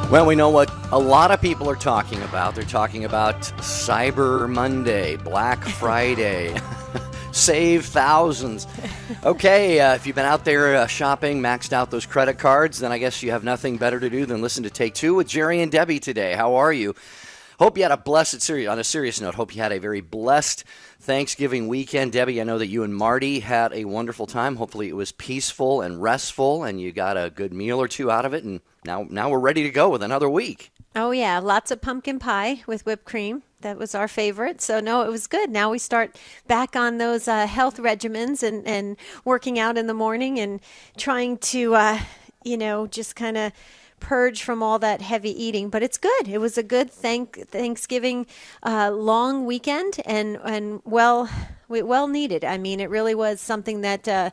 Well, we know what a lot of people are talking about. They're talking about Cyber Monday, Black Friday, save thousands. Okay, if you've been out there shopping, maxed out those credit cards, then I guess you have nothing better to do than listen to Take Two with Jerry and Debbie today. How are you? Hope you had on a serious note, hope you had a very blessed Thanksgiving weekend. Debbie, I know that you and Marty had a wonderful time. Hopefully it was peaceful and restful, and you got a good meal or two out of it, and now we're ready to go with another week. Oh, yeah. Lots of pumpkin pie with whipped cream. That was our favorite. So, no, it was good. Now we start back on those health regimens and working out in the morning and trying to, just kind of purge from all that heavy eating. But it's good. It was a good Thanksgiving long weekend and well needed. I mean, it really was something that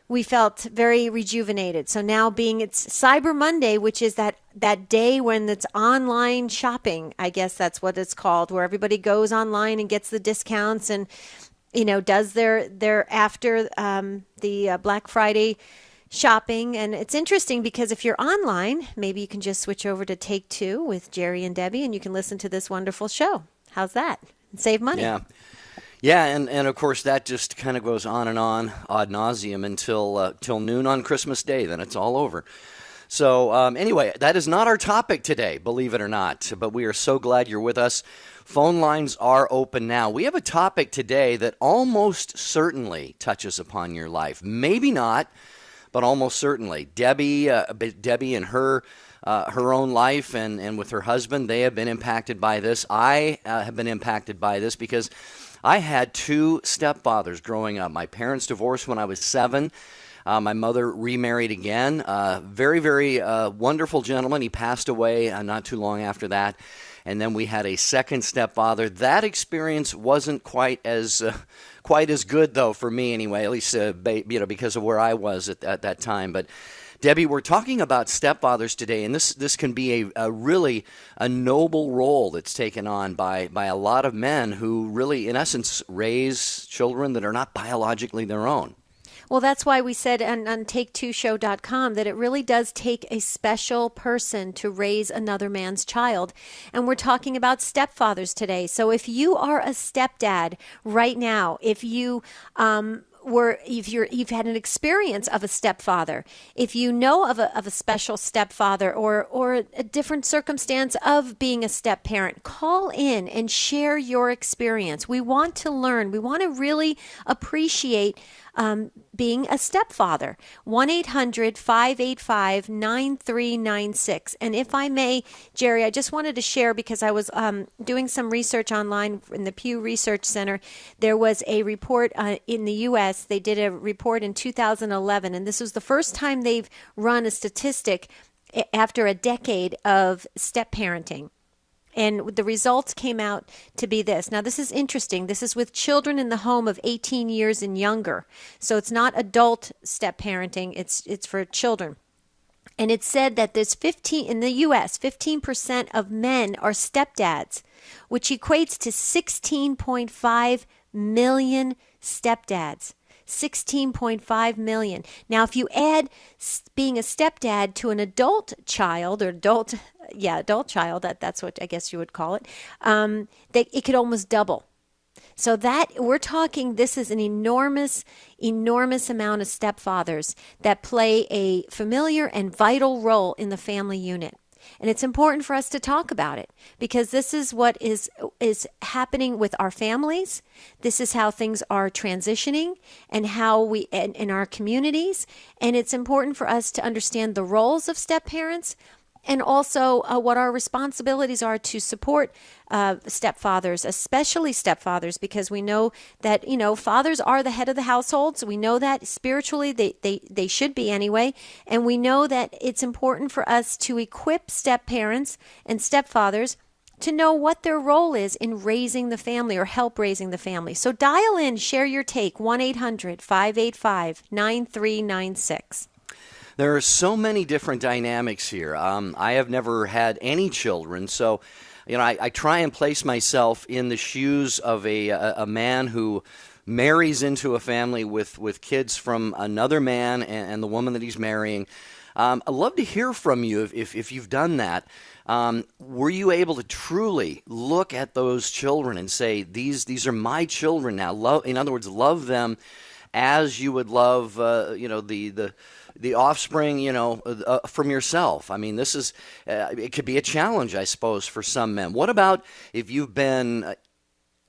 we felt very rejuvenated. So now it's Cyber Monday, which is that day when it's online shopping, I guess that's what it's called, where everybody goes online and gets the discounts and, does their after the Black Friday shopping. And it's interesting because if you're online, maybe you can just switch over to Take Two with Jerry and Debbie and you can listen to this wonderful show. How's that? And save money. Yeah, and of course that just kind of goes on and on ad nauseum until noon on Christmas Day. Then it's all over. So anyway, that is not our topic today, believe it or not. But we are so glad you're with us. Phone lines are open now. We have a topic today that almost certainly touches upon your life. Maybe not, but almost certainly. Debbie and her own life and with her husband, they have been impacted by this. I have been impacted by this because I had two stepfathers growing up. My parents divorced when I was 7. My mother remarried again. Very, very wonderful gentleman. He passed away not too long after that. And then we had a second stepfather. That experience wasn't quite as good, though, for me anyway, at least because of where I was at that time. But Debbie, we're talking about stepfathers today, and this can be a really noble role that's taken on by a lot of men who really, in essence, raise children that are not biologically their own. Well, that's why we said on take2show.com that it really does take a special person to raise another man's child. And we're talking about stepfathers today. So if you are a stepdad right now, if you've had an experience of a stepfather, if you know of a special stepfather or a different circumstance of being a step parent, call in and share your experience. We want to learn. We want to really appreciate being a stepfather. 1-800-585-9396. And if I may, Jerry, I just wanted to share because I was doing some research online in the Pew Research Center. There was a report in the U.S. They did a report in 2011, and this was the first time they've run a statistic after a decade of step parenting. And the results came out to be this. Now, this is interesting. This is with children in the home of 18 years and younger. So it's not adult step parenting. It's for children. And it said that there's in the U.S., 15% of men are stepdads, which equates to 16.5 million stepdads. 16.5 million. Now, if you add being a stepdad to an adult child or adult child, that's what I guess you would call it, it could almost double. So that we're talking, this is an enormous amount of stepfathers that play a familiar and vital role in the family unit. And it's important for us to talk about it because this is what is happening with our families. This is how things are transitioning and how we in our communities. And it's important for us to understand the roles of step parents and also what our responsibilities are to support stepfathers, especially stepfathers, because we know that, fathers are the head of the household. So we know that spiritually they should be anyway. And we know that it's important for us to equip step parents and stepfathers to know what their role is in raising the family or help raising the family. So dial in, share your take, 1-800-585-9396. There are so many different dynamics here. I have never had any children, so I try and place myself in the shoes of a man who marries into a family with kids from another man and the woman that he's marrying. I'd love to hear from you if you've done that. Were you able to truly look at those children and say, these are my children now? In other words, love them as you would love, the offspring, from yourself. I mean, this is, it could be a challenge, I suppose, for some men. What about if you've been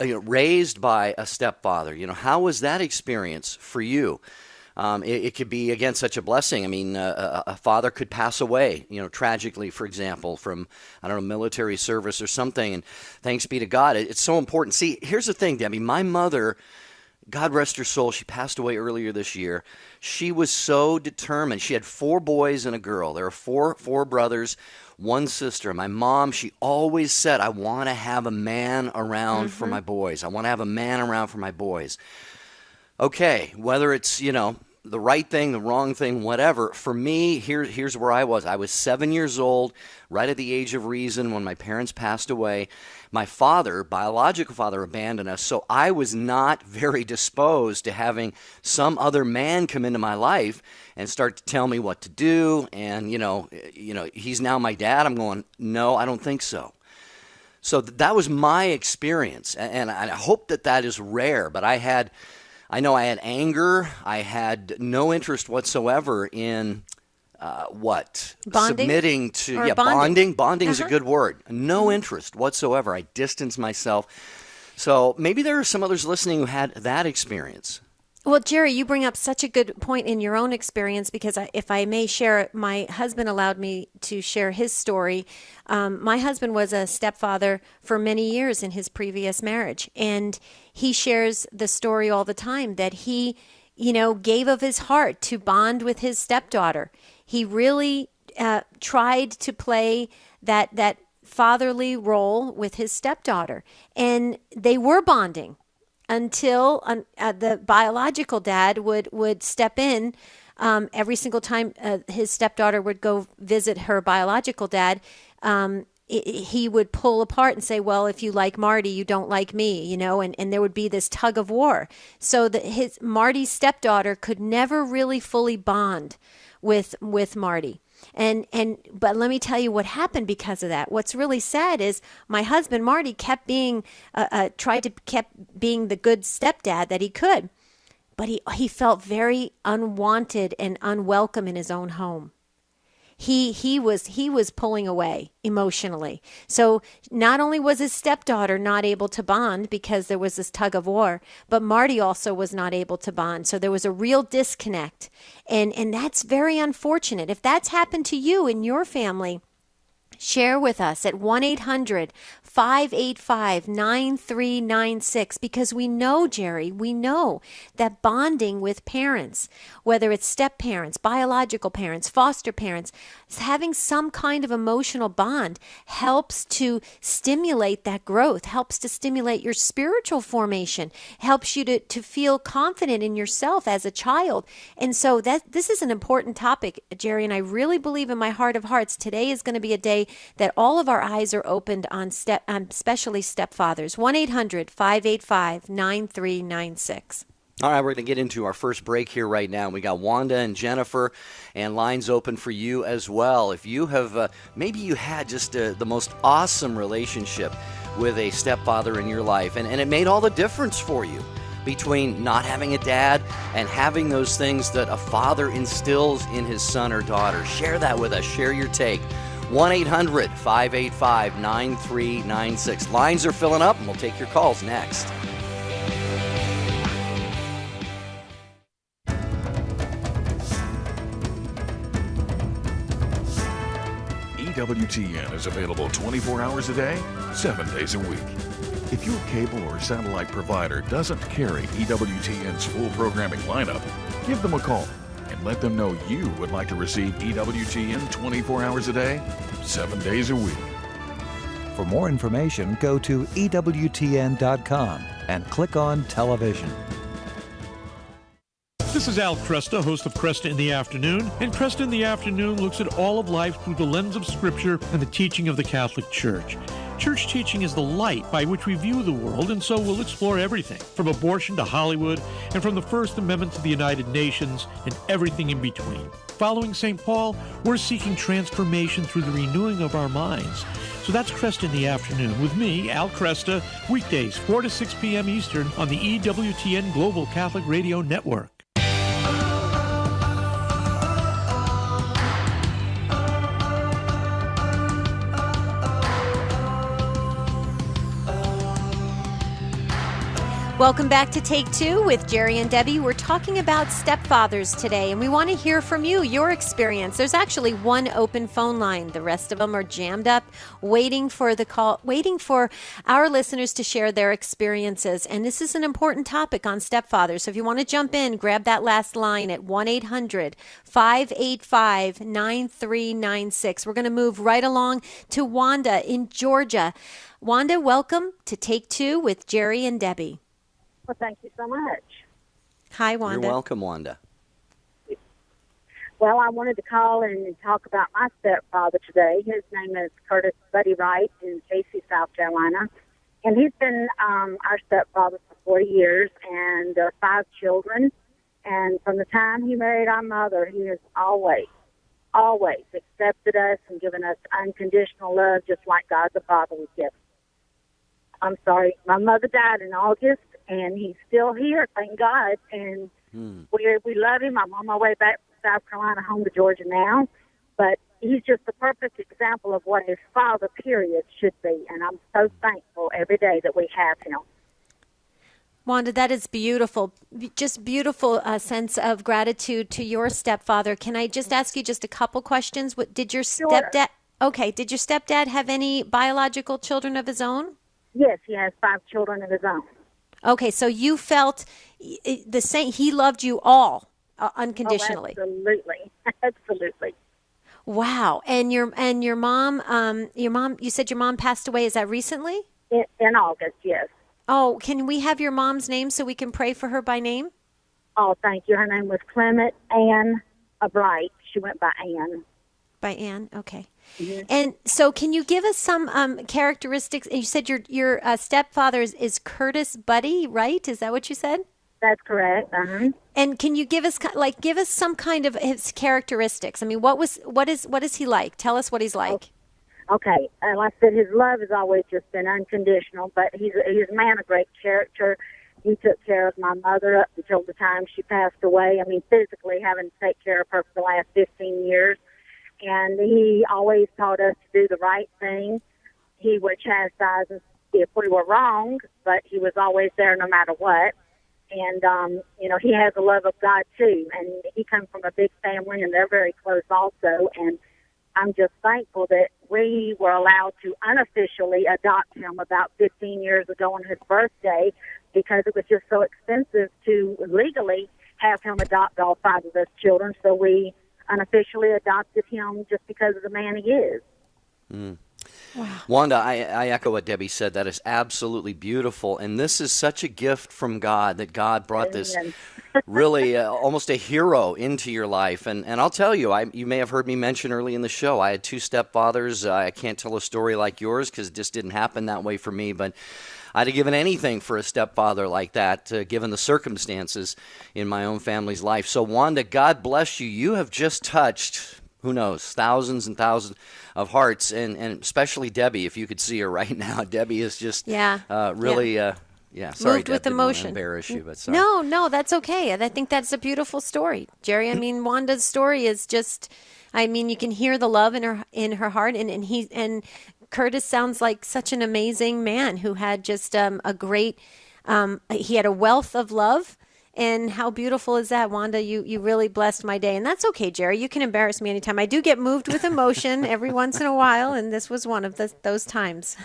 raised by a stepfather? How was that experience for you? It could be, again, such a blessing. I mean, a father could pass away, tragically, for example, from, military service or something. And thanks be to God, it's so important. See, here's the thing, Debbie. My mother, God rest her soul, she passed away earlier this year. She was so determined. She had 4 boys and a girl. There are four brothers, 1 sister. My mom, she always said, I want to have a man around for my boys. I want to have a man around for my boys. Okay, whether it's, the right thing, the wrong thing, whatever. For me, here's where I was. I was 7 years old, right at the age of reason when my parents passed away. My father, biological father, abandoned us, so I was not very disposed to having some other man come into my life and start to tell me what to do. And, he's now my dad. I'm going, no, I don't think so. So that was my experience, and I hope that is rare, but I know I had anger. I had no interest whatsoever in Bonding? Submitting to, or bonding. Bonding is a good word. No interest whatsoever. I distanced myself. So maybe there are some others listening who had that experience. Well, Jerry, you bring up such a good point in your own experience, because if I may share, my husband allowed me to share his story. My husband was a stepfather for many years in his previous marriage, and he shares the story all the time that he, gave of his heart to bond with his stepdaughter. He really tried to play that fatherly role with his stepdaughter, and they were bonding until the biological dad would step in every single time his stepdaughter would go visit her biological dad. He would pull apart and say, well, if you like Marty, you don't like me, and there would be this tug of war. So that Marty's stepdaughter could never really fully bond with Marty. But let me tell you what happened because of that. What's really sad is my husband Marty kept being kept being the good stepdad that he could, but he felt very unwanted and unwelcome in his own home. He was pulling away emotionally. So not only was his stepdaughter not able to bond because there was this tug of war, but Marty also was not able to bond. So there was a real disconnect. And that's very unfortunate. If that's happened to you in your family, share with us at 1-800-585-9396, because we know, Jerry, that bonding with parents, whether it's step parents, biological parents, foster parents, having some kind of emotional bond helps to stimulate that growth, helps to stimulate your spiritual formation, helps you to feel confident in yourself as a child. And so this is an important topic, Jerry, and I really believe in my heart of hearts today is going to be a day that all of our eyes are opened on especially stepfathers. 1-800-585-9396. All right, we're going to get into our first break here right now. We got Wanda and Jennifer, and lines open for you as well. If you have, maybe you had just the most awesome relationship with a stepfather in your life, and it made all the difference for you between not having a dad and having those things that a father instills in his son or daughter. Share that with us. Share your take. 1-800-585-9396. Lines are filling up, and we'll take your calls next. EWTN is available 24 hours a day, 7 days a week. If your cable or satellite provider doesn't carry EWTN's full programming lineup, give them a call and let them know you would like to receive EWTN 24 hours a day, 7 days a week. For more information, go to EWTN.com and click on television. This is Al Cresta, host of Cresta in the Afternoon, and Cresta in the Afternoon looks at all of life through the lens of Scripture and the teaching of the Catholic Church. Church teaching is the light by which we view the world, and so we'll explore everything, from abortion to Hollywood, and from the First Amendment to the United Nations, and everything in between. Following St. Paul, we're seeking transformation through the renewing of our minds. So that's Cresta in the Afternoon with me, Al Cresta, weekdays 4 to 6 p.m. Eastern on the EWTN Global Catholic Radio Network. Welcome back to Take Two with Jerry and Debbie. We're talking about stepfathers today, and we want to hear from you, your experience. There's actually one open phone line. The rest of them are jammed up, waiting for the call, waiting for our listeners to share their experiences. And this is an important topic on stepfathers. So if you want to jump in, grab that last line at 1-800-585-9396. We're going to move right along to Wanda in Georgia. Wanda, welcome to Take Two with Jerry and Debbie. Well, thank you so much. Hi, Wanda. You're welcome, Wanda. Well, I wanted to call and talk about my stepfather today. His name is Curtis Buddy Wright in Casey, South Carolina. And he's been our stepfather for 40 years, and there are 5 children. And from the time he married our mother, he has always accepted us and given us unconditional love, just like God the Father would give us. I'm sorry, my mother died in August, and he's still here, thank God. And we love him. I'm on my way back from South Carolina home to Georgia now. But he's just the perfect example of what his father, period, should be. And I'm so thankful every day that we have him. Wanda, that is beautiful. Just beautiful sense of gratitude to your stepfather. Can I just ask you just a couple questions? Did your stepdad? Okay. Did your stepdad have any biological children of his own? Yes, he has 5 children of his own. Okay, so you felt the same. He loved you all unconditionally. Oh, absolutely, absolutely. Wow. And your mom, you said your mom passed away. Is that recently? In August, yes. Oh, can we have your mom's name so we can pray for her by name? Oh, thank you. Her name was Clement Ann Bright. She went by Ann. By Ann, okay. Mm-hmm. And so can you give us some characteristics? You said your stepfather is Curtis Buddy, right? Is that what you said? That's correct. Uh-huh. And can you give us some kind of his characteristics? I mean, what is he like? Tell us what he's like. Okay. Like I said, his love has always just been unconditional, but he's a man of great character. He took care of my mother up until the time she passed away. I mean, physically having to take care of her for the last 15 years. And he always taught us to do the right thing. He would chastise us if we were wrong, but he was always there no matter what. And, he has a love of God, too. And he comes from a big family, and they're very close also. And I'm just thankful that we were allowed to unofficially adopt him about 15 years ago on his birthday, because it was just so expensive to legally have him adopt all 5 of his children. So we unofficially adopted him just because of the man he is. Wow. Wanda, I echo what Debbie said. That is absolutely beautiful. And this is such a gift from God, that God brought this really almost a hero into your life. And I'll tell you, you may have heard me mention early in the show, I had 2 stepfathers. I can't tell a story like yours because it just didn't happen that way for me. But I'd have given anything for a stepfather like that, given the circumstances in my own family's life. So, Wanda, God bless you. You have just touched, who knows, thousands and thousands of hearts, and especially Debbie, if you could see her right now. Debbie is just really... sorry, moved Deb, with didn't emotion. want to embarrass you, but sorry. No, that's okay. I think that's a beautiful story, Jerry. I mean, Wanda's story is just, you can hear the love in her heart, and Curtis sounds like such an amazing man who had just a great, he had a wealth of love. And how beautiful is that, Wanda? You really blessed my day. And that's okay, Jerry. You can embarrass me anytime. I do get moved with emotion every once in a while, and this was one of those times.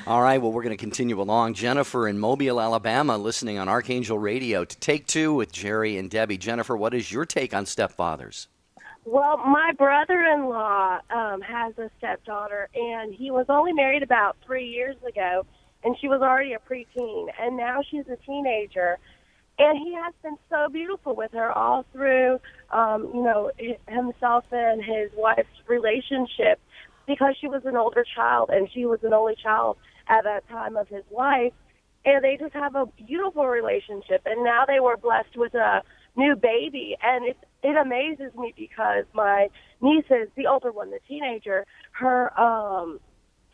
All right, well, we're going to continue along. Jennifer in Mobile, Alabama, listening on Archangel Radio to Take Two with Jerry and Debbie. Jennifer, what is your take on stepfathers? Well, my brother-in-law has a stepdaughter, and he was only married about 3 years ago, and she was already a preteen, and now she's a teenager. And he has been so beautiful with her all through, himself and his wife's relationship. because she was an older child and she was an only child at that time of his life. And they just have a beautiful relationship. And now they were blessed with a new baby. And it amazes me because my niece is the older one, the teenager. Her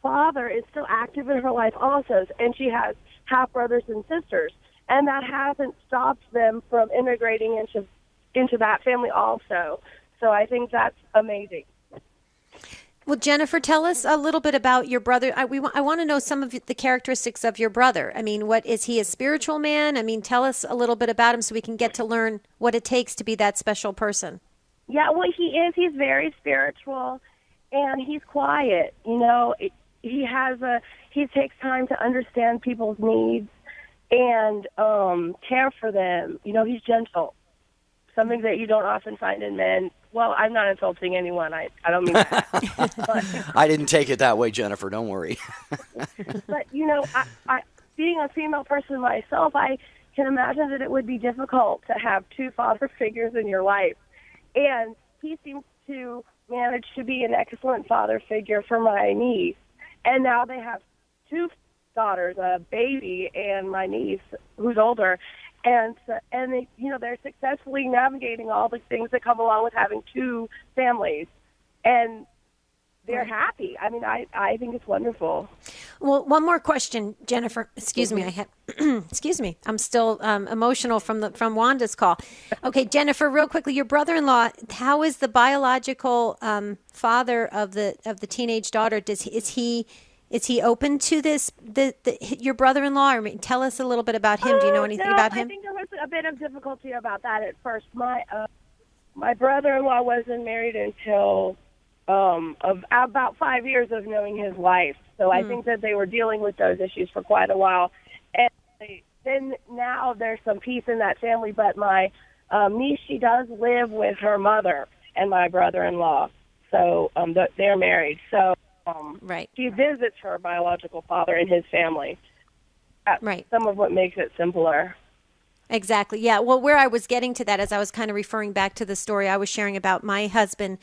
father is still active in her life also. And she has half brothers and sisters. And that hasn't stopped them from integrating into that family also. So I think that's amazing. Well, Jennifer, tell us a little bit about your brother. I want to know some of the characteristics of your brother. I mean, what is he, a spiritual man? I mean, tell us a little bit about him so we can get to learn what it takes to be that special person. Yeah, well, he is. He's very spiritual, and he's quiet. You know, he takes time to understand people's needs and care for them. You know, he's gentle, something that you don't often find in men. Well, I'm not insulting anyone. I don't mean that. But, I didn't take it that way, Jennifer. Don't worry. but you know, I being a female person myself, I can imagine that it would be difficult to have two father figures in your life. And he seems to manage to be an excellent father figure for my niece. And now they have two daughters, a baby and my niece who's older. And they, you know, they're successfully navigating all the things that come along with having two families, and they're happy. I mean, I think it's wonderful. Well, one more question, Jennifer. Excuse me, excuse me. I'm still emotional from Wanda's call. Okay, Jennifer, real quickly, your brother-in-law. How is the biological father of the teenage daughter? Is he open to this, your brother-in-law? Or tell us a little bit about him. Do you know anything about him? I think there was a bit of difficulty about that at first. My brother-in-law wasn't married until of about 5 years of knowing his wife. So I think that they were dealing with those issues for quite a while. And then now there's some peace in that family. But my niece, she does live with her mother and my brother-in-law. So they're married. So. Right. She visits her biological father and his family. Right. Some of what makes it simpler. Exactly. Yeah. Well, where I was getting to that, as I was kind of referring back to the story I was sharing about my husband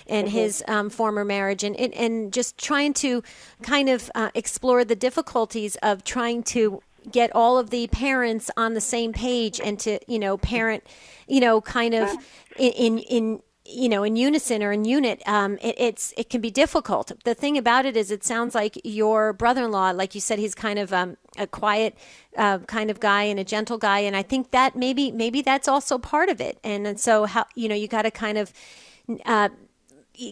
and his former marriage, and just trying to kind of explore the difficulties of trying to get all of the parents on the same page and to, parent, kind of in unison or in unit. It can be difficult. The thing about it is, it sounds like your brother-in-law, like you said, he's kind of a quiet kind of guy and a gentle guy, and I think that maybe that's also part of it. And so how you got to kind of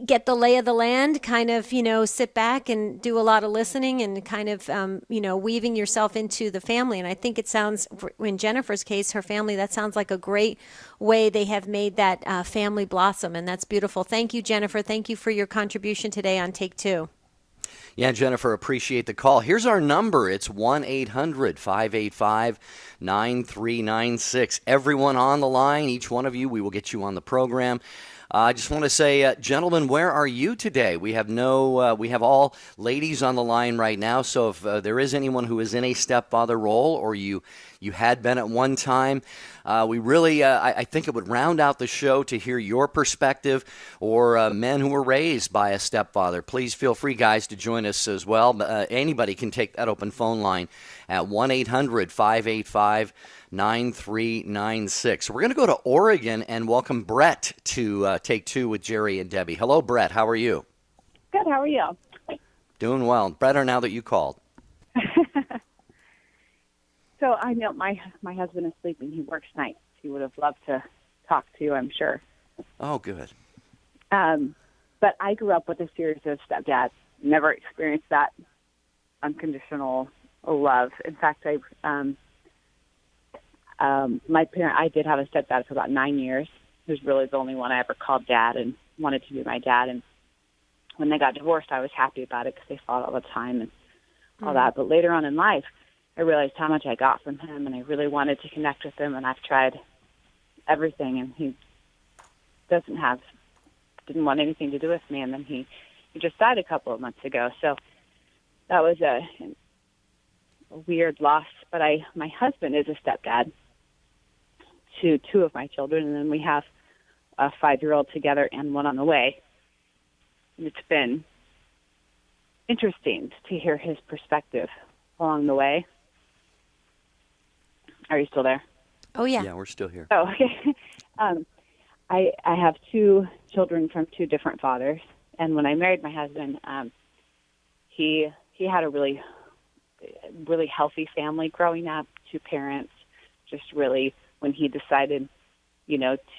get the lay of the land, kind of sit back and do a lot of listening and kind of weaving yourself into the family. And I think it sounds, in Jennifer's case, her family, that sounds like a great way they have made that family blossom, and that's beautiful. Thank you, Jennifer. Thank you for your contribution today on Take Two. Yeah, Jennifer, appreciate the call. Here's our number. It's 1-800-585-9396. Everyone on the line, each one of you, we will get you on the program. I just want to say, gentlemen, where are you today? We have we have all ladies on the line right now. So if there is anyone who is in a stepfather role, or you had been at one time, we really, I think it would round out the show to hear your perspective, or men who were raised by a stepfather. Please feel free, guys, to join us as well. Anybody can take that open phone line at 1-800-585-9396. We're going to go to Oregon and welcome Brett to Take Two with Jerry and Debbie. Hello, Brett. How are you? Good. How are you? Doing well. Brett, now that you called. So I know my husband is sleeping. He works nights. He would have loved to talk to you, I'm sure. Oh, good. But I grew up with a series of stepdads. Never experienced that unconditional love. In fact, I did have a stepdad for about 9 years. He was really the only one I ever called dad and wanted to be my dad. And when they got divorced, I was happy about it because they fought all the time and all that. But later on in life, I realized how much I got from him, and I really wanted to connect with him, and I've tried everything, and he didn't want anything to do with me, and then he just died a couple of months ago. So that was a weird loss. But my husband is a stepdad to two of my children, and then we have a 5-year-old together and one on the way. And it's been interesting to hear his perspective along the way. Are you still there? Oh, yeah. Yeah, we're still here. Oh, okay. I have 2 children from 2 different fathers, and when I married my husband, he had a really healthy family growing up, 2 parents. Just really, when he decided,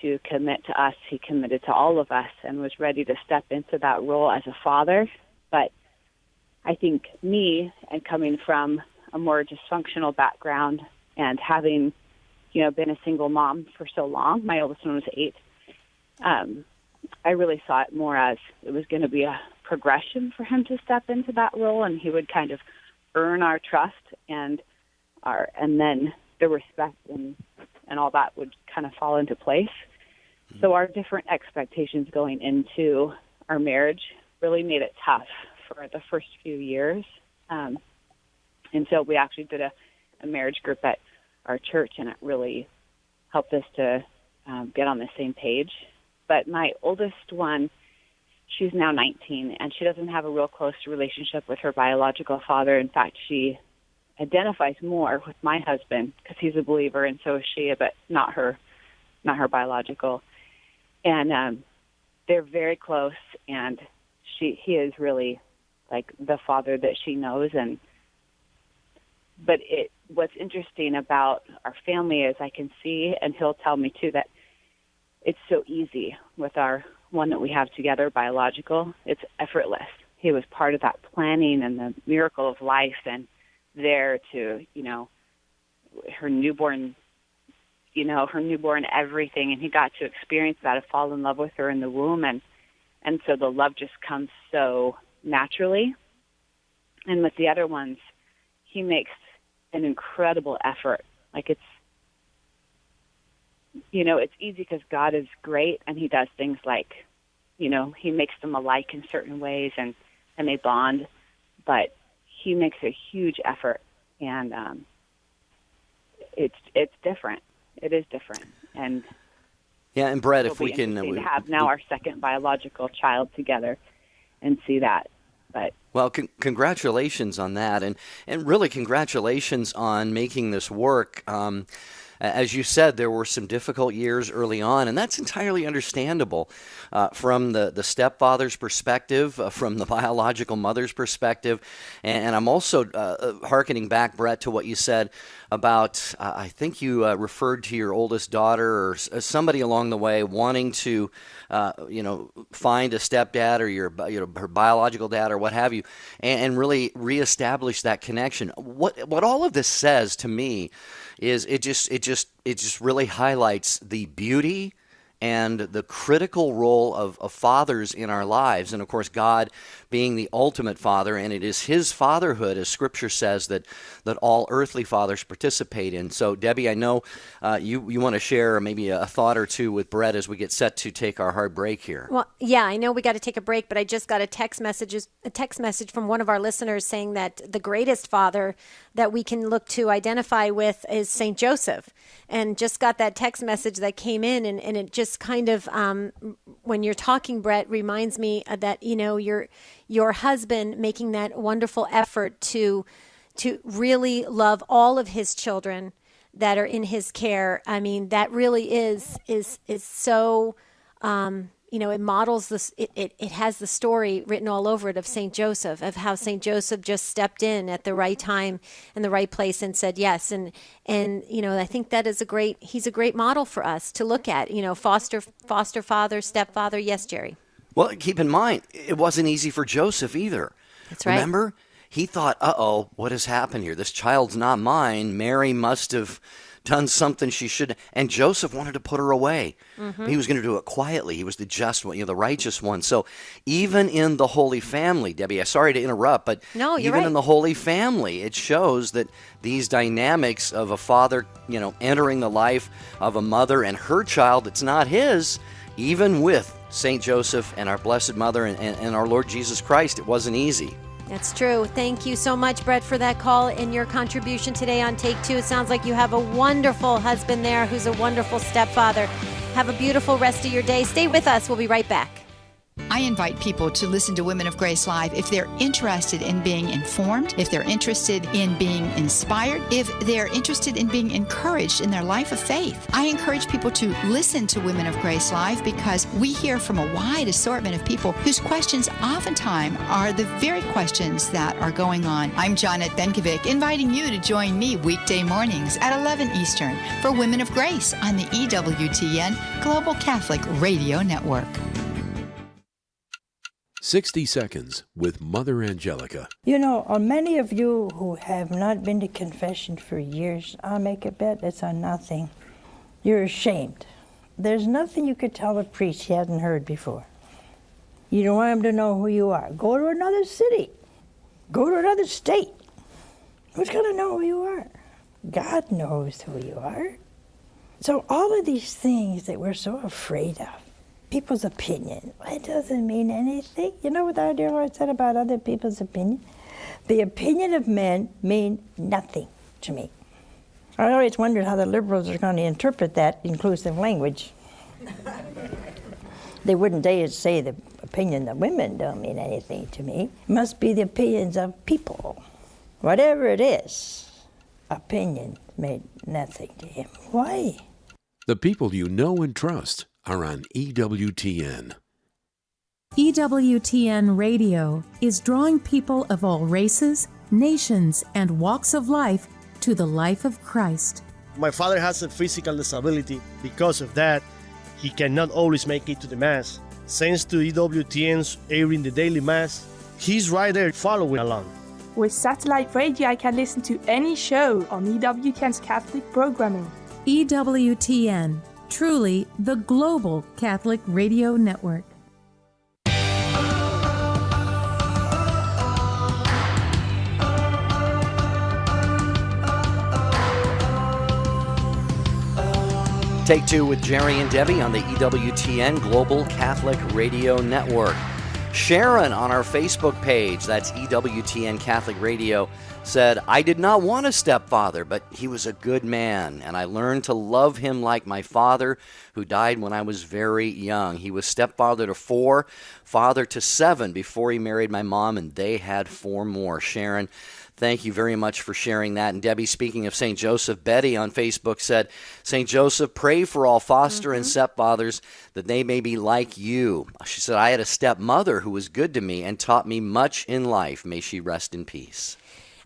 to commit to us, he committed to all of us and was ready to step into that role as a father. But I think me, and coming from a more dysfunctional background and having, been a single mom for so long, my oldest one was 8, I really saw it more as it was going to be a progression for him to step into that role, and he would kind of earn our trust and then the respect and all that would kind of fall into place. So our different expectations going into our marriage really made it tough for the first few years. And so we actually did a marriage group at our church, and it really helped us to get on the same page. But my oldest one, she's now 19, and she doesn't have a real close relationship with her biological father. In fact, she identifies more with my husband because he's a believer, and so is she, but not her biological. And they're very close, and he is really like the father that she knows. But what's interesting about our family is I can see, and he'll tell me too, that it's so easy with our one that we have together, biological. It's effortless. He was part of that planning and the miracle of life, and there to, her newborn everything, and he got to experience that and fall in love with her in the womb, and so the love just comes so naturally. And with the other ones, he makes an incredible effort. Like it's easy because God is great, and he does things like, he makes them alike in certain ways, and they bond, but he makes a huge effort, and it's different. It is different, and yeah. And Brett, if it'll we be can, interesting to have now our second biological child together and see that. But well, congratulations on that, and really congratulations on making this work. As you said, there were some difficult years early on, and that's entirely understandable from the stepfather's perspective, from the biological mother's perspective. And I'm also hearkening back, Brett, to what you said about, I think you referred to your oldest daughter or somebody along the way wanting to, find a stepdad or her biological dad or what have you, and really reestablish that connection. What all of this says to me is it just really highlights the beauty and the critical role of fathers in our lives. And of course, God being the ultimate father, and it is his fatherhood, as Scripture says, that all earthly fathers participate in. So, Debbie, I know you want to share maybe a thought or two with Brett as we get set to take our hard break here. Well, yeah, I know we got to take a break, but I just got a text message from one of our listeners saying that the greatest father that we can look to identify with is St. Joseph. And just got that text message that came in, and it just kind of, when you're talking, Brett, reminds me that, your husband making that wonderful effort to really love all of his children that are in his care. I mean, that really is so, it models this, it has the story written all over it of St. Joseph, of how St. Joseph just stepped in at the right time and the right place and said yes. And I think that is he's a great model for us to look at, foster father, stepfather. Yes, Jerry. Well, keep in mind, it wasn't easy for Joseph either. That's right. Remember? He thought, what has happened here? This child's not mine. Mary must have done something she should. And Joseph wanted to put her away. Mm-hmm. He was going to do it quietly. He was the just one, the righteous one. So even in the Holy Family, Debbie, sorry to interrupt, but no, you're even right. in the Holy Family, it shows that these dynamics of a father, entering the life of a mother and her child that's not his, even with St. Joseph and our Blessed Mother and our Lord Jesus Christ, it wasn't easy. That's true. Thank you so much, Brett, for that call and your contribution today on Take Two. It sounds like you have a wonderful husband there who's a wonderful stepfather. Have a beautiful rest of your day. Stay with us. We'll be right back. I invite people to listen to Women of Grace Live if they're interested in being informed, if they're interested in being inspired, if they're interested in being encouraged in their life of faith. I encourage people to listen to Women of Grace Live because we hear from a wide assortment of people whose questions oftentimes are the very questions that are going on. I'm Janet Benkovic, inviting you to join me weekday mornings at 11 Eastern for Women of Grace on the EWTN Global Catholic Radio Network. 60 Seconds with Mother Angelica. You know, on many of you who have not been to confession for years, I'll make a bet it's on nothing. You're ashamed. There's nothing you could tell a priest he hasn't heard before. You don't want him to know who you are. Go to another city. Go to another state. Who's going to know who you are? God knows who you are. So all of these things that we're so afraid of, people's opinion, it doesn't mean anything. You know what our dear Lord said about other people's opinion? The opinion of men mean nothing to me. I always wondered how the liberals are going to interpret that inclusive language. They wouldn't dare say the opinion of women don't mean anything to me. It must be the opinions of people. Whatever it is, opinion made nothing to him. Why? The people you know and trust are on EWTN. EWTN Radio is drawing people of all races, nations, and walks of life to the life of Christ. My father has a physical disability. Because of that, he cannot always make it to the Mass. Thanks to EWTN's airing the daily Mass, he's right there following along. With satellite radio, I can listen to any show on EWTN's Catholic programming. EWTN, truly the global Catholic radio network. Take Two with Jerry and Debbie on the EWTN Global Catholic Radio Network. Sharon on our Facebook page, that's EWTN Catholic Radio, said, I did not want a stepfather, but he was a good man, and I learned to love him like my father, who died when I was very young. He was stepfather to 4, father to 7 before he married my mom, and they had 4 more. Sharon, thank you very much for sharing that. And Debbie, speaking of St. Joseph, Betty on Facebook said, St. Joseph, pray for all foster and stepfathers that they may be like you. She said, I had a stepmother who was good to me and taught me much in life. May she rest in peace.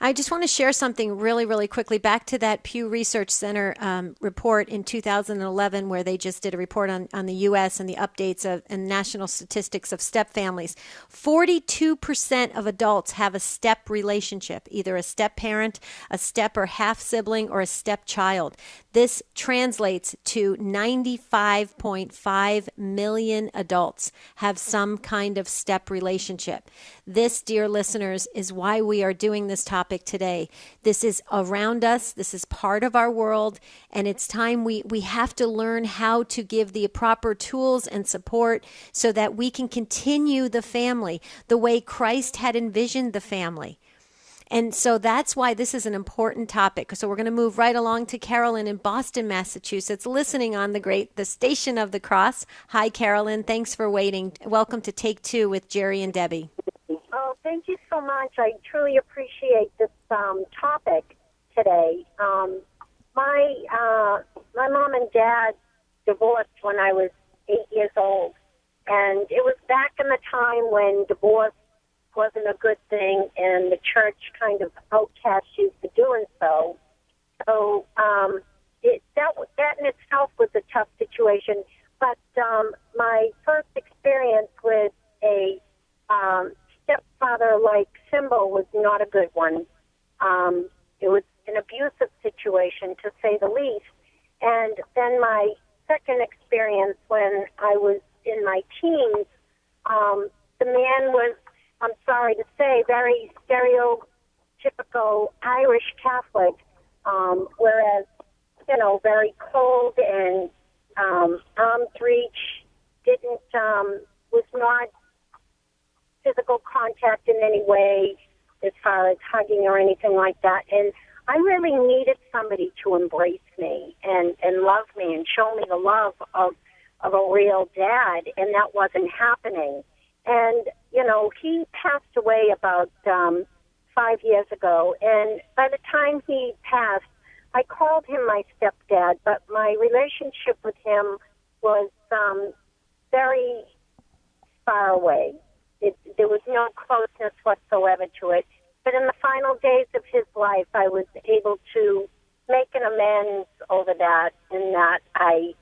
I just want to share something really, really quickly. Back to that Pew Research Center report in 2011, where they just did a report on the U.S. and the updates of and national statistics of step families. 42% of adults have a step relationship, either a step parent, a step or half sibling, or a stepchild. This translates to 95.5 million adults have some kind of step relationship. This, dear listeners, is why we are doing this topic today. This is around us. This is part of our world. And it's time we have to learn how to give the proper tools and support so that we can continue the family the way Christ had envisioned the family. And so that's why this is an important topic. So we're going to move right along to Carolyn in Boston, Massachusetts, listening on the Station of the Cross. Hi, Carolyn. Thanks for waiting. Welcome to Take Two with Jerry and Debbie. Oh, thank you so much. I truly appreciate this topic today. My mom and dad divorced when I was 8 years old, and it was back in the time when divorce wasn't a good thing, and the church kind of outcast you for doing so. So that in itself was a tough situation. But my first experience with a stepfather-like symbol was not a good one. It was an abusive situation, to say the least. And then my second experience, when I was in my teens, the man was, I'm sorry to say, very stereotypical Irish Catholic, whereas, very cold and arm's reach, was not physical contact in any way as far as hugging or anything like that. And I really needed somebody to embrace me and love me and show me the love of a real dad, and that wasn't happening. And, he passed away about 5 years ago. And by the time he passed, I called him my stepdad, but my relationship with him was very far away. There was no closeness whatsoever to it. But in the final days of his life, I was able to make an amends over that, in that I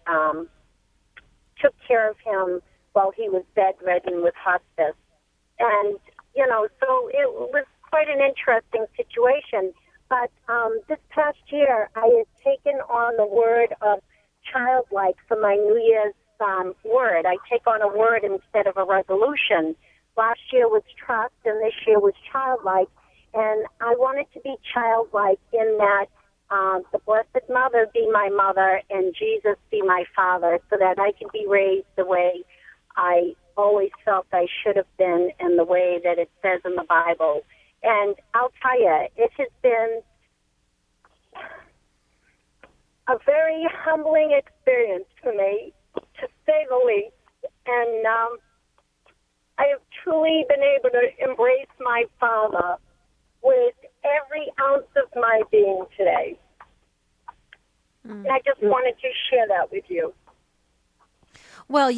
took care of him while he was bedridden with hospice. And, so it was quite an interesting situation. But this past year, I had taken on the word of childlike for my New Year's word. I take on a word instead of a resolution. Last year was trust, and this year was childlike. And I wanted to be childlike in that the Blessed Mother be my mother and Jesus be my father, so that I could be raised the way I always felt I should have been and the way that it says in the Bible. And I'll tell you, it has been a very humbling experience for me, to say the least. And I have truly been able to embrace my father with every ounce of my being today. And I just wanted to share that with you. Well,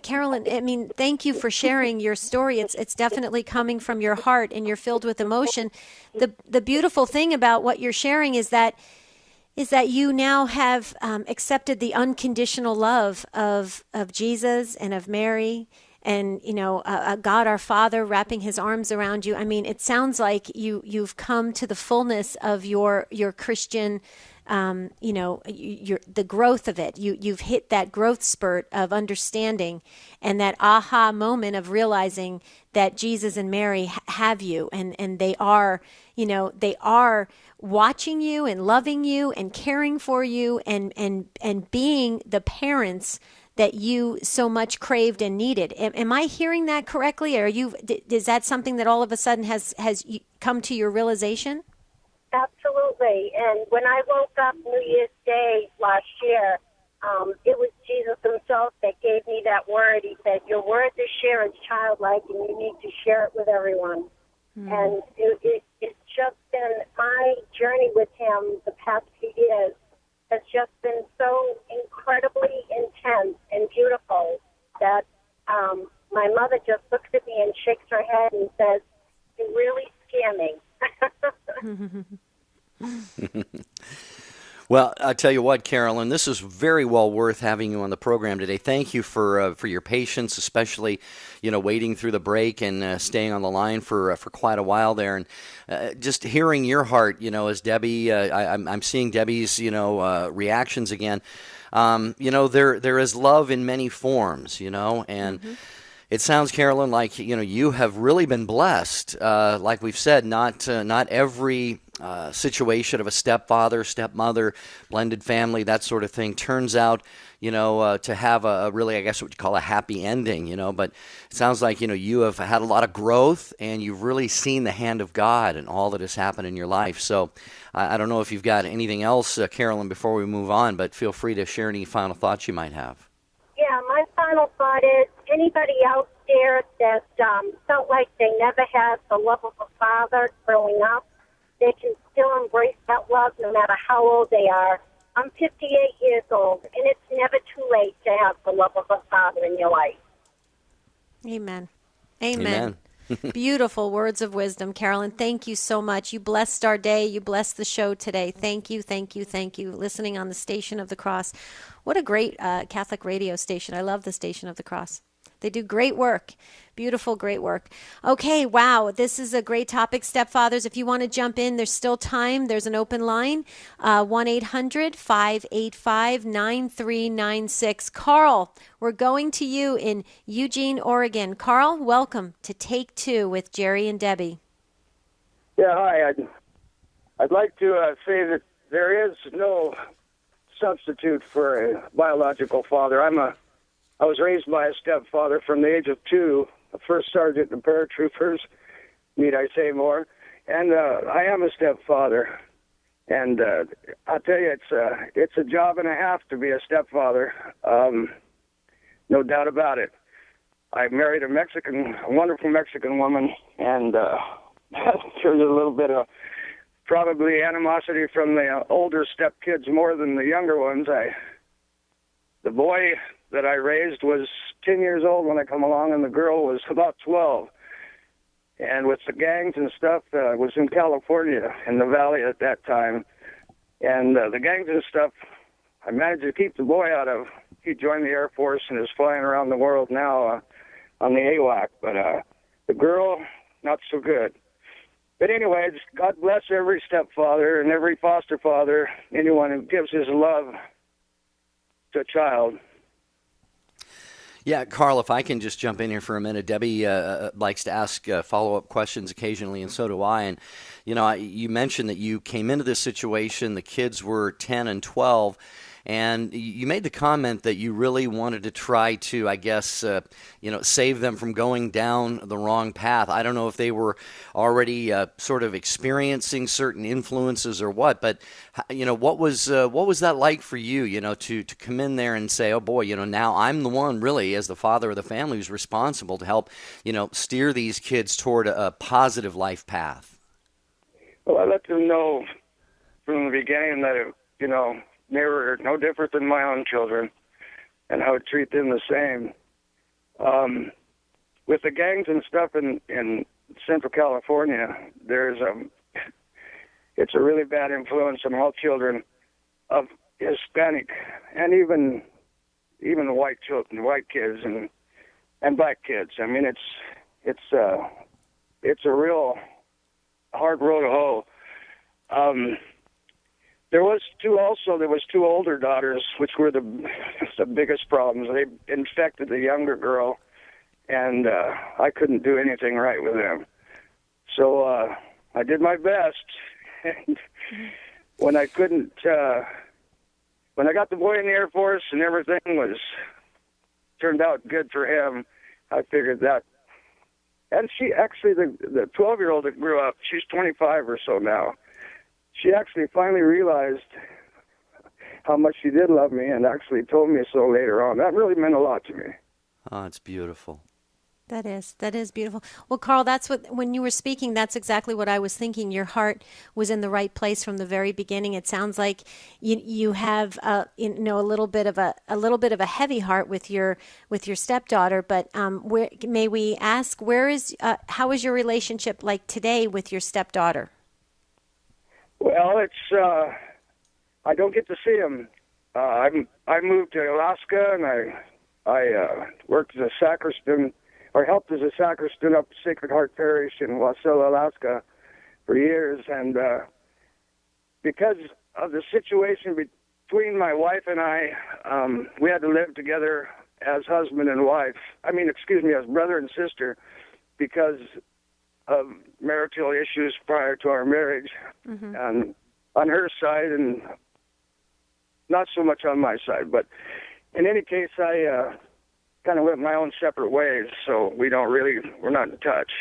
Carolyn, thank you for sharing your story. It's definitely coming from your heart, and you're filled with emotion. The beautiful thing about what you're sharing is that you now have accepted the unconditional love of Jesus and of Mary, and God our Father wrapping His arms around you. It sounds like you've come to the fullness of your Christian. The growth of it. You've hit that growth spurt of understanding, and that aha moment of realizing that Jesus and Mary have you, and they are watching you and loving you and caring for you and being the parents that you so much craved and needed. Am I hearing that correctly? Is that something that all of a sudden has come to your realization? Absolutely. And when I woke up New Year's Day last year, it was Jesus himself that gave me that word. He said, your word to share is childlike, and you need to share it with everyone. And it's just been, my journey with him the past few years has just been so incredibly intense and beautiful that my mother just looks at me and shakes her head and says, you really scare me. Well, I tell you what, Carolyn, this is very well worth having you on the program today. Thank you for your patience, especially waiting through the break and staying on the line for quite a while there, and just hearing your heart. As Debbie, I'm seeing Debbie's reactions again. There is love in many forms, and. It sounds, Carolyn, like you have really been blessed. Like we've said, not every situation of a stepfather, stepmother, blended family, that sort of thing turns out, to have a really, I guess, what you call a happy ending. But it sounds like you have had a lot of growth, and you've really seen the hand of God and all that has happened in your life. So I don't know if you've got anything else, Carolyn, before we move on, but feel free to share any final thoughts you might have. Yeah, my final thought is, anybody out there that felt like they never had the love of a father growing up, they can still embrace that love no matter how old they are. I'm 58 years old, and it's never too late to have the love of a father in your life. Amen. Amen. Beautiful words of wisdom, Carolyn. Thank you so much. You blessed our day. You blessed the show today. Thank you, thank you, thank you. Listening on the Station of the Cross. What a great Catholic radio station. I love the Station of the Cross. They do great work. Beautiful, great work. Okay, wow. This is a great topic, Stepfathers. If you want to jump in, there's still time. There's an open line, 1-800-585-9396. Carl, we're going to you in Eugene, Oregon. Carl, welcome to Take Two with Jerry and Debbie. Yeah, hi. I'd like to say that there is no substitute for a biological father. I was raised by a stepfather from the age of 2, a first sergeant in the paratroopers, need I say more, and I am a stepfather. And I'll tell you, it's a job and a half to be a stepfather, no doubt about it. I married a wonderful Mexican woman, and there's a little bit of probably animosity from the older stepkids more than the younger ones. The boy that I raised was 10 years old when I come along, and the girl was about 12. And with the gangs and stuff, I was in California, in the valley at that time. And the gangs and stuff, I managed to keep the boy out of. He joined the Air Force and is flying around the world now on the AWAC. But the girl, not so good. But anyway, God bless every stepfather and every foster father, anyone who gives his love to a child. Yeah, Carl, if I can just jump in here for a minute. Debbie likes to ask follow-up questions occasionally, and so do I. And, you mentioned that you came into this situation, the kids were 10 and 12, and you made the comment that you really wanted to try to, I guess, save them from going down the wrong path. I don't know if they were already sort of experiencing certain influences or what, but what was that like for you? To come in there and say, oh boy, now I'm the one really, as the father of the family, who's responsible to help, steer these kids toward a positive life path. Well, I let them know from the beginning that they were no different than my own children, and I would treat them the same. With the gangs and stuff in Central California, it's a really bad influence on all children of Hispanic and even the white children, white kids and black kids. I mean, it's a real hard road to hoe. There was two older daughters, which were the biggest problems. They infected the younger girl, and I couldn't do anything right with them. So I did my best. And when I couldn't, when I got the boy in the Air Force and everything turned out good for him, I figured that. And she actually, the 12-year-old that grew up, she's 25 or so now. She actually finally realized how much she did love me and actually told me so later on. That really meant a lot to me. Oh, it's beautiful. That is beautiful. Well, Carl, when you were speaking, that's exactly what I was thinking. Your heart was in the right place from the very beginning. It sounds like you have a little bit of a heavy heart with your stepdaughter. But may we ask, how is your relationship like today with your stepdaughter? Well, it's I don't get to see him. I moved to Alaska, and I worked as a sacristan, or helped as a sacristan up Sacred Heart Parish in Wasilla, Alaska, for years. And because of the situation between my wife and I, we had to live together as husband and wife. As brother and sister, because of marital issues prior to our marriage, and on her side, and not so much on my side. But in any case, I kind of went my own separate ways, so we're not in touch.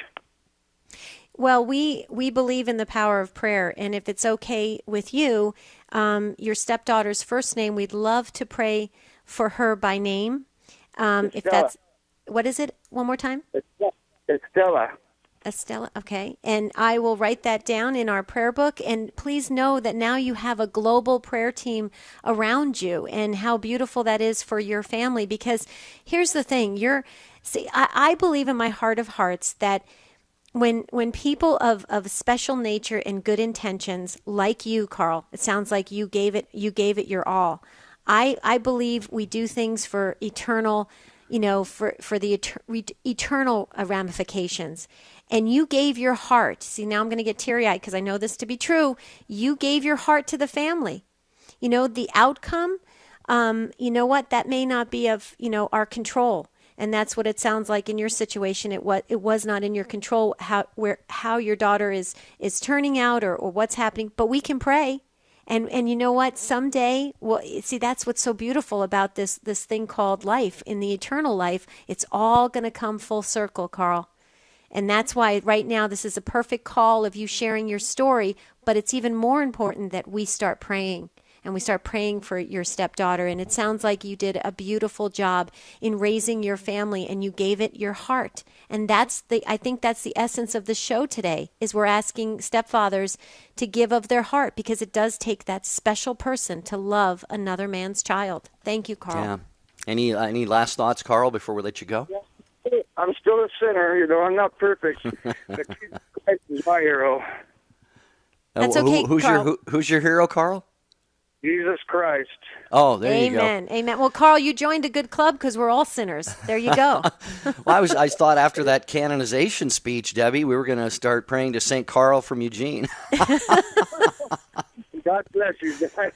Well, we believe in the power of prayer, and if it's okay with you, your stepdaughter's first name, we'd love to pray for her by name. If that's, what is it? One more time? It's Stella. Estella, okay. And I will write that down in our prayer book. And please know that now you have a global prayer team around you, and how beautiful that is for your family. Because here's the thing, I believe in my heart of hearts that when people of special nature and good intentions, like you, Carl, it sounds like you gave it your all. I believe we do things for eternal, for the eternal ramifications. And you gave your heart. See, now I'm going to get teary-eyed because I know this to be true. You gave your heart to the family. The outcome, that may not be of, our control. And that's what it sounds like in your situation. It was not in your control how your daughter is turning out or what's happening. But we can pray. And you know what? Someday, that's what's so beautiful about this thing called life. In the eternal life, it's all going to come full circle, Carl. And that's why right now this is a perfect call of you sharing your story, but it's even more important that we start praying. and we start praying for your stepdaughter. And it sounds like you did a beautiful job in raising your family, and you gave it your heart. And I think that's the essence of the show today, is we're asking stepfathers to give of their heart, because it does take that special person to love another man's child. Thank you, Carl. Yeah. Any last thoughts, Carl, before we let you go? I'm still a sinner, I'm not perfect. But Jesus Christ is my hero. That's okay, Carl. Who's your hero, Carl? Jesus Christ. Oh, there you go. Amen. Well, Carl, you joined a good club because we're all sinners. There you go. Well, I thought after that canonization speech, Debbie, we were going to start praying to St. Carl from Eugene. God bless you guys.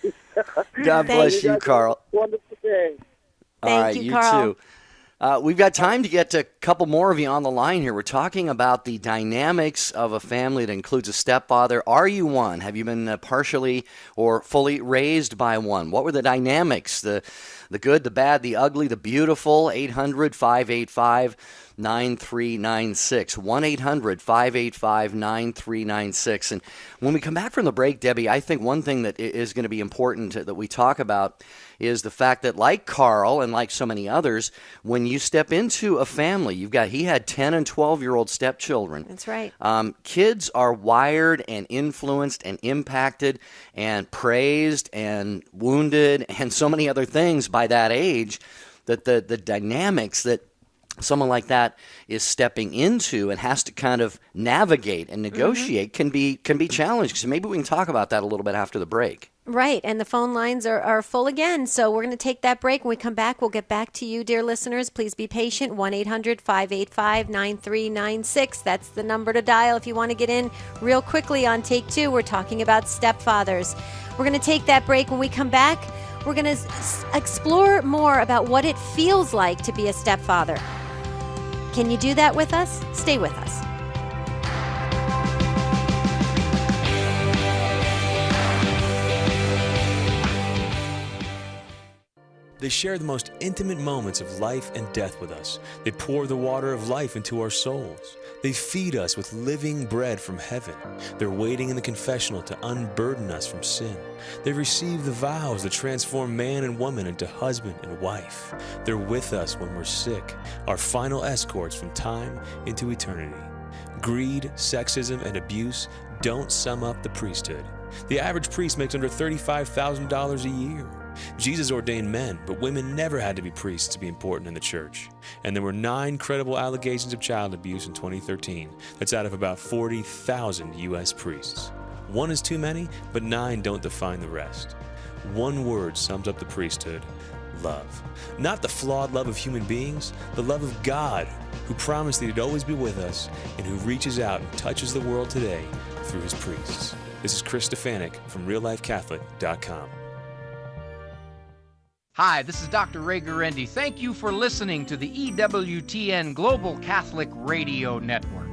God bless you, Carl. Wonderful day. All right, you Carl. too. We've got time to get to a couple more of you on the line here. We're talking about the dynamics of a family that includes a stepfather. Are you one? Have you been partially or fully raised by one? What were the dynamics? The good, the bad, the ugly, the beautiful? 800-585-9396. 1-800-585-9396. And when we come back from the break, Debbie, I think one thing that is going to be important that we talk about is the fact that, like Carl and like so many others, when you step into a family, he had 10 and 12-year-old stepchildren. That's right. Kids are wired and influenced and impacted and praised and wounded and so many other things by that age, that the dynamics that someone like that is stepping into and has to kind of navigate and negotiate can be challenged. So maybe we can talk about that a little bit after the break. Right, and the phone lines are full again, so we're going to take that break. When we come back, we'll get back to you, dear listeners. Please be patient. 1-800-585-9396. That's the number to dial if you want to get in real quickly on Take Two. We're talking about stepfathers. We're going to take that break. When we come back, we're going to explore more about what it feels like to be a stepfather. Can you do that with us? Stay with us. They share the most intimate moments of life and death with us. They pour the water of life into our souls. They feed us with living bread from heaven. They're waiting in the confessional to unburden us from sin. They receive the vows that transform man and woman into husband and wife. They're with us when we're sick, our final escorts from time into eternity. Greed, sexism, and abuse don't sum up the priesthood. The average priest makes under $35,000 a year. Jesus ordained men, but women never had to be priests to be important in the church. And there were 9 credible allegations of child abuse in 2013. That's out of about 40,000 U.S. priests. 1 is too many, but 9 don't define the rest. One word sums up the priesthood: love. Not the flawed love of human beings, the love of God, who promised that He'd always be with us and who reaches out and touches the world today through His priests. This is Chris Stepfathers from RealLifeCatholic.com. Hi, this is Dr. Ray Guarendi. Thank you for listening to the EWTN Global Catholic Radio Network.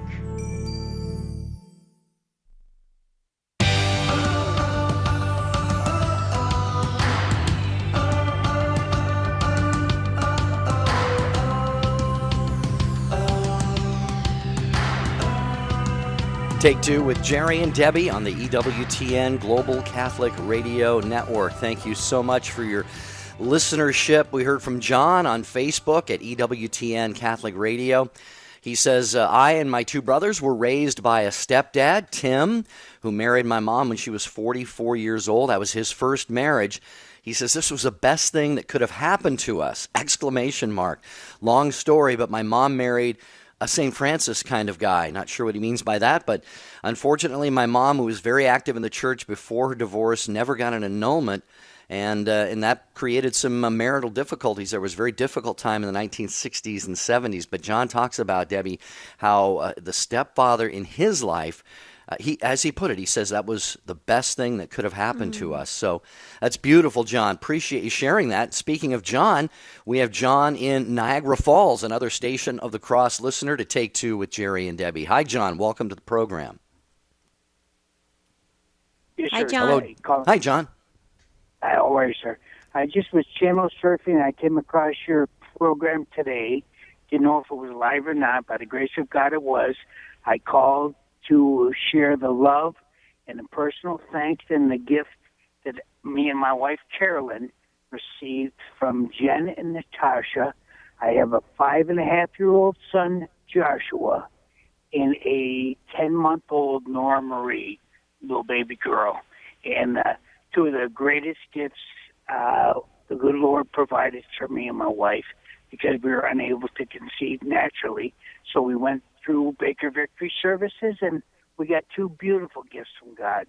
Take Two with Jerry and Debbie on the EWTN Global Catholic Radio Network. Thank you so much for your listenership. We heard from John on Facebook at EWTN Catholic Radio. He says, I and my 2 brothers were raised by a stepdad, Tim, who married my mom when she was 44 years old. That was his first marriage. He says, this was the best thing that could have happened to us! ! Long story, but my mom married a St. Francis kind of guy. Not sure what he means by that, but unfortunately my mom, who was very active in the church before her divorce, never got an annulment. And that created some marital difficulties. There was a very difficult time in the 1960s and 70s. But John talks about, Debbie, how the stepfather in his life, as he put it, he says that was the best thing that could have happened to us. So that's beautiful, John. Appreciate you sharing that. Speaking of John, we have John in Niagara Falls, another Station of the Cross listener to Take Two with Jerry and Debbie. Hi, John. Welcome to the program. Yes, Hi, sir. John. Hello. Hi, John. How are you, sir? I just was channel surfing. I came across your program today. Didn't know if it was live or not. By the grace of God, it was. I called to share the love and the personal thanks and the gift that me and my wife Carolyn received from Jen and Natasha. I have a 5.5-year-old son, Joshua, and a 10-month-old Nora Marie, little baby girl. And two of the greatest gifts the good Lord provided for me and my wife, because we were unable to conceive naturally. So we went through Baker Victory Services, and we got two beautiful gifts from God.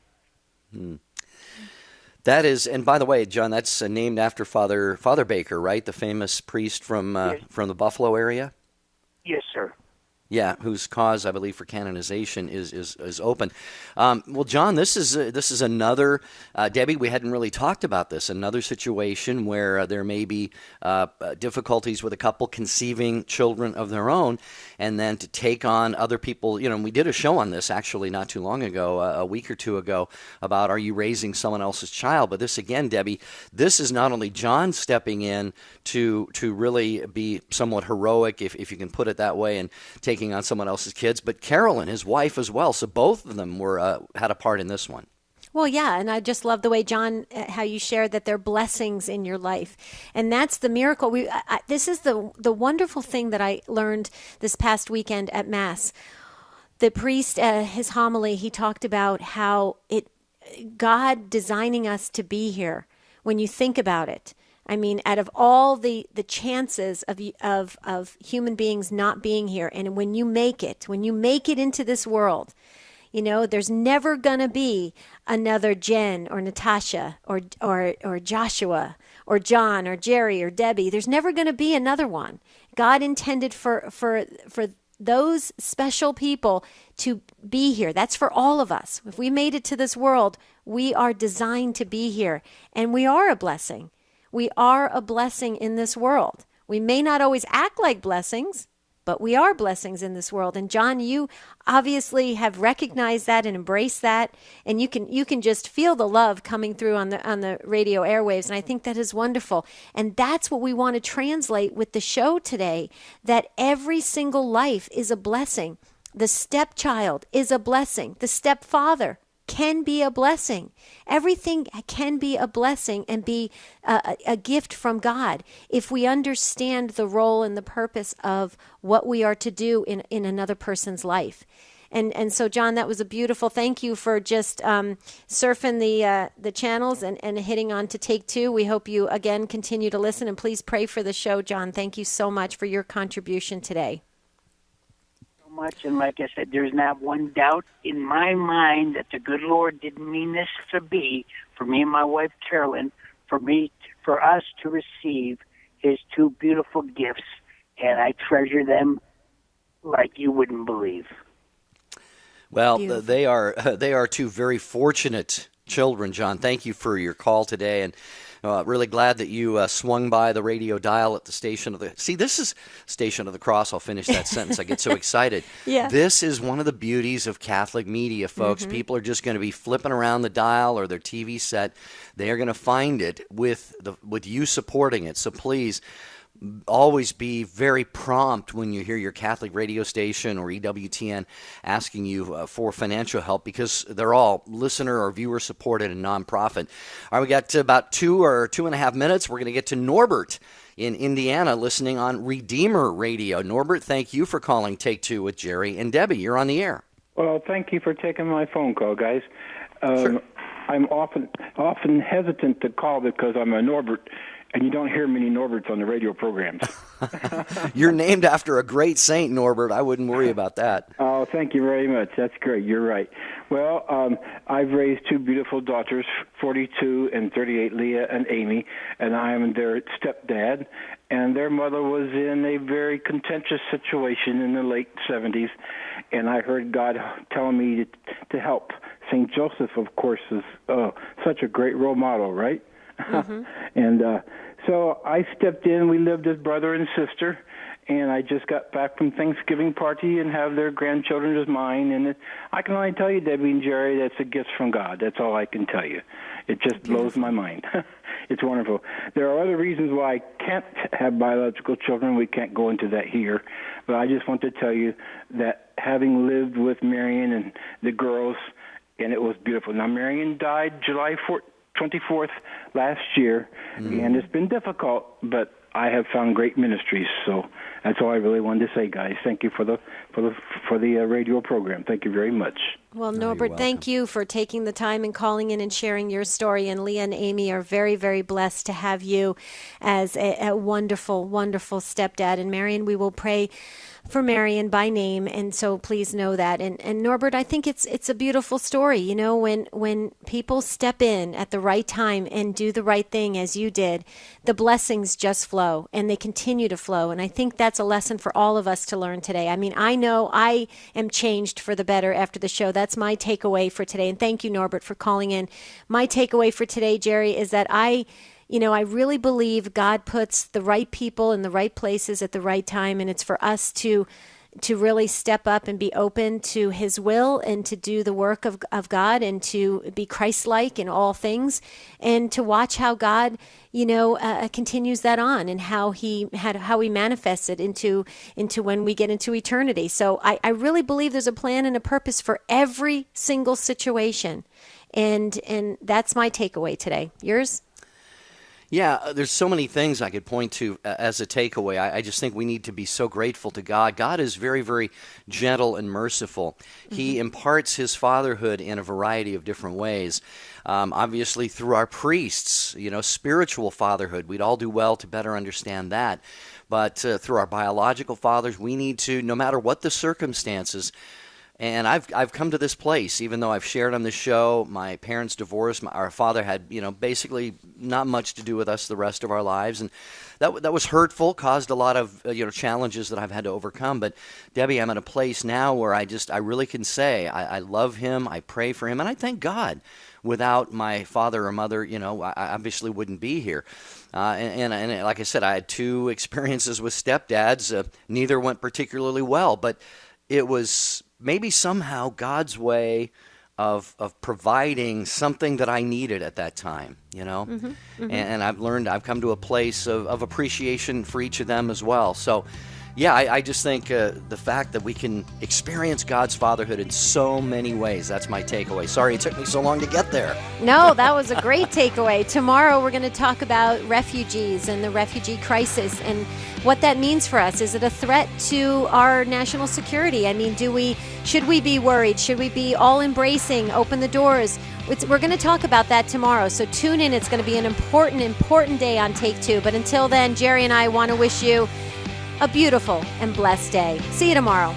That is, and by the way, John, that's named after Father Baker, right? The famous priest from the Buffalo area? Yes, sir. Yeah, whose cause I believe for canonization is open. Well, John, this is another Debbie. We hadn't really talked about this. Another situation where there may be difficulties with a couple conceiving children of their own, and then to take on other people. You know, we did a show on this actually not too long ago, a week or two ago, about are you raising someone else's child? But this again, Debbie, this is not only John stepping in to really be somewhat heroic, if you can put it that way, and taking on someone else's kids, but Carolyn, his wife, as well. So both of them were had a part in this one. Well, yeah, and I just love the way, John, how you shared that they're blessings in your life. And that's the miracle. This is the wonderful thing that I learned this past weekend at Mass. The priest, his homily, he talked about how God designing us to be here, when you think about it. I mean, out of all the chances of human beings not being here, and when you make it into this world, you know, there's never going to be another Jen or Natasha or Joshua or John or Jerry or Debbie. There's never going to be another one. God intended for those special people to be here. That's for all of us. If we made it to this world, we are designed to be here, and we are a blessing. We are a blessing in this world. We may not always act like blessings, but we are blessings in this world. And John, you obviously have recognized that and embraced that, and you can just feel the love coming through on the radio airwaves. And I think that is wonderful. And that's what we want to translate with the show today, that every single life is a blessing. The stepchild is a blessing. The stepfather can be a blessing. Everything can be a blessing and be a gift from God if we understand the role and the purpose of what we are to do in another person's life. And so, John, that was a beautiful. Thank you for just surfing the channels and hitting on to Take Two. We hope you again continue to listen, and please pray for the show, John. Thank you so much for your contribution today. Much, and like I said, there's not one doubt in my mind that the good Lord didn't mean this to be for me and my wife Carolyn, for us to receive His two beautiful gifts, and I treasure them like you wouldn't believe. Well, they are two very fortunate children, John. Thank you for your call today, and really glad that you swung by the radio dial at the Station of the... See, this is Station of the Cross. I'll finish that sentence. I get so excited. Yeah. This is one of the beauties of Catholic media, folks. Mm-hmm. People are just going to be flipping around the dial or their TV set. They are going to find it with you supporting it. So please... always be very prompt when you hear your Catholic radio station or EWTN asking you for financial help, because they're all listener or viewer supported and nonprofit. All right, we got about 2 or 2.5 minutes. We're going to get to Norbert in Indiana listening on Redeemer Radio. Norbert, thank you for calling Take Two with Jerry and Debbie. You're on the air. Well, thank you for taking my phone call, guys. Sure. I'm often hesitant to call because I'm a Norbert, and you don't hear many Norberts on the radio programs. You're named after a great saint, Norbert. I wouldn't worry about that. Oh, thank you very much. That's great. You're right. Well, I've raised two beautiful daughters, 42 and 38, Leah and Amy, and I am their stepdad. And their mother was in a very contentious situation in the late 70s, and I heard God telling me to help. St. Joseph, of course, is such a great role model, right? Mm-hmm. And so I stepped in. We lived as brother and sister, and I just got back from Thanksgiving party and have their grandchildren as mine. And I can only tell you, Debbie and Jerry, that's a gift from God. That's all I can tell you. It just blows my mind. It's wonderful. There are other reasons why I can't have biological children. We can't go into that here. But I just want to tell you that having lived with Marion and the girls, and it was beautiful. Now, Marion died July 24th last year, and it's been difficult, but I have found great ministries. So that's all I really wanted to say, guys. Thank you for the radio program. Thank you very much. Well, Norbert, thank you for taking the time and calling in and sharing your story. And Leah and Amy are very, very blessed to have you as a wonderful, wonderful stepdad. And Marion, we will pray for Marion by name, and so please know that. And Norbert, I think it's a beautiful story. You know, when people step in at the right time and do the right thing as you did, the blessings just flow, and they continue to flow. And I think that's a lesson for all of us to learn today. I mean, I know I am changed for the better after the show. That's my takeaway for today. And thank you, Norbert, for calling in. My takeaway for today, Jerry, is that I really believe God puts the right people in the right places at the right time, and it's for us to really step up and be open to His will and to do the work of God and to be Christ-like in all things, and to watch how God, continues that on, and how He manifests it into when we get into eternity. So I really believe there's a plan and a purpose for every single situation, and that's my takeaway today. Yours? Yeah, there's so many things I could point to as a takeaway. I just think we need to be so grateful to God. God is very, very gentle and merciful. He imparts His fatherhood in a variety of different ways. Obviously, through our priests, spiritual fatherhood. We'd all do well to better understand that. But through our biological fathers, we need to, no matter what the circumstances. And I've come to this place, even though I've shared on the show, my parents divorced. Our father had, basically not much to do with us the rest of our lives, and that was hurtful, caused a lot of challenges that I've had to overcome. But Debbie, I'm at a place now where I really can say I love him, I pray for him, and I thank God. Without my father or mother, I obviously wouldn't be here. And like I said, I had 2 experiences with stepdads. Neither went particularly well, but it was maybe somehow God's way of providing something that I needed at that time, And I've come to a place of appreciation for each of them as well. So, yeah, I just think the fact that we can experience God's fatherhood in so many ways, that's my takeaway. Sorry it took me so long to get there. No, that was a great takeaway. Tomorrow we're going to talk about refugees and the refugee crisis and what that means for us. Is it a threat to our national security? I mean, should we be worried? Should we be all embracing, open the doors? We're going to talk about that tomorrow, so tune in. It's going to be an important day on Take Two. But until then, Jerry and I want to wish you a beautiful and blessed day. See you tomorrow.